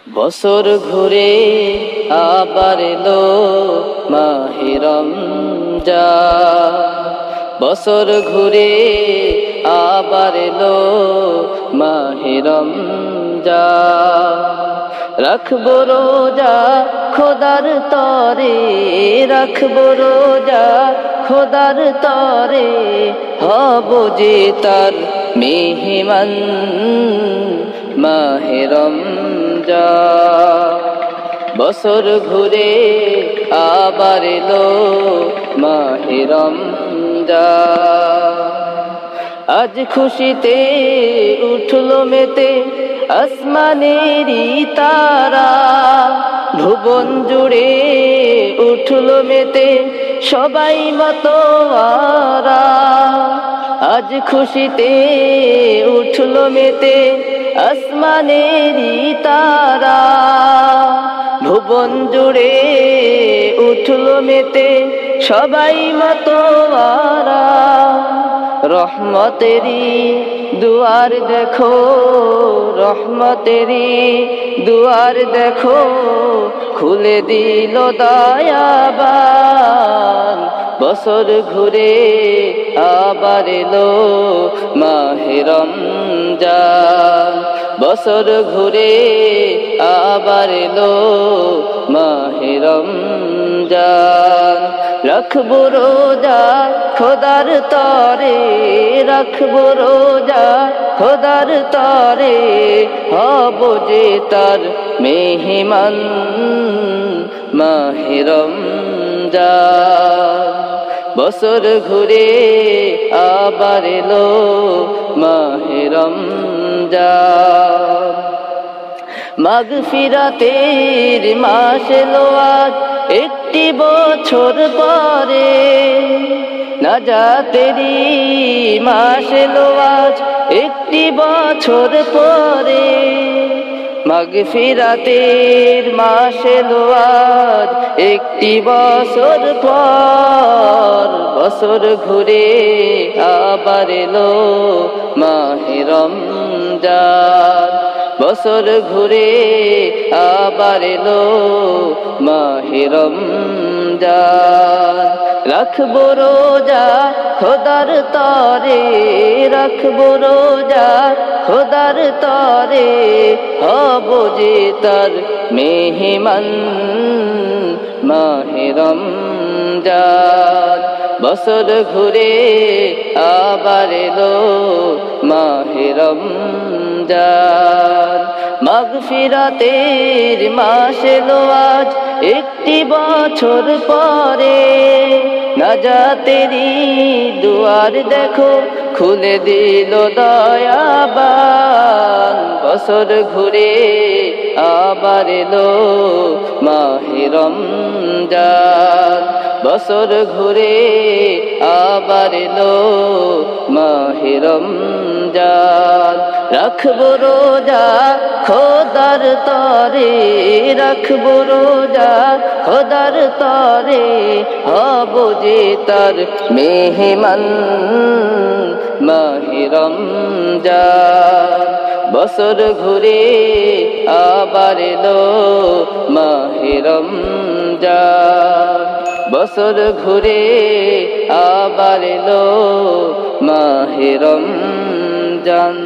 বছর ঘুরে আবার এলো মাহে রমজান, বছর ঘুরে আবার এলো মাহে রমজান। রাখবো রোজা খোদার তরে, রাখবো রোজা খোদার তরে, হব যে তার মেহমান মাহে রমজান। বছর ঘুরে আবার এলো মাহে রমজান। আজ খুশিতে উঠলো মেতে আসমানেরই তারা, ভুবন জুড়ে উঠলো মেতে সবাই মাতোয়ারা। আজ খুশিতে উঠলো মেতে আসমানেরই তারা, ভুবন জুড়ে উঠলো মেতে সবাই মাতোয়ারা। রহমতেরি দুয়ার দেখো, রহমতেরি দুয়ার দেখো, খুলে দিল দয়াবান। বছর ঘুরে আবার এলো মাহে রমজান, বছর ঘুরে আবার এলো মাহে রমজান। রাখবো রোজা খোদার তরে, রাখবো রোজা খোদার তরে, হব যে তার মেহমান মাহে রমজান। বছর ঘুরে আবার এলো মাহে রমজান। মাগফিরাতের মাস এলো আজ একটি বছর পরে, নাজাতেরি মাস এলো আজ একটি বছর পরে। মাগফিরাতের মাস এলো আজ একটি বছর পর, বছর ঘুরে আবার এলো মাহে রমজান। বছর ঘুরে আবার এলো মাহে রমজান। রাখবো রোজা খোদার তরে, রাখবো রোজা খোদার তরে, হব যে তার মেহমান মাহে রমজান। বছর ঘুরে আবার এলো মাহে রমজান। মাগফিরাতের মাস এলো আজ একটি বছর পরে, নাজাতেরি দুয়ার দেখো খুলে দিল দয়াবান। বছর ঘুরে আবার এলো মাহে রমজান, বছর ঘুরে আবার এলো মাহে রমজান। রাখবো রোজা খোদার তরে, রাখবো রোজা খোদার তরে, হব যে তার মেহমান মাহে রমজান। বছর ঘুরে আবার এলো মাহে রমজান, বছর ঘুরে আবার এলো মাহে রমজান।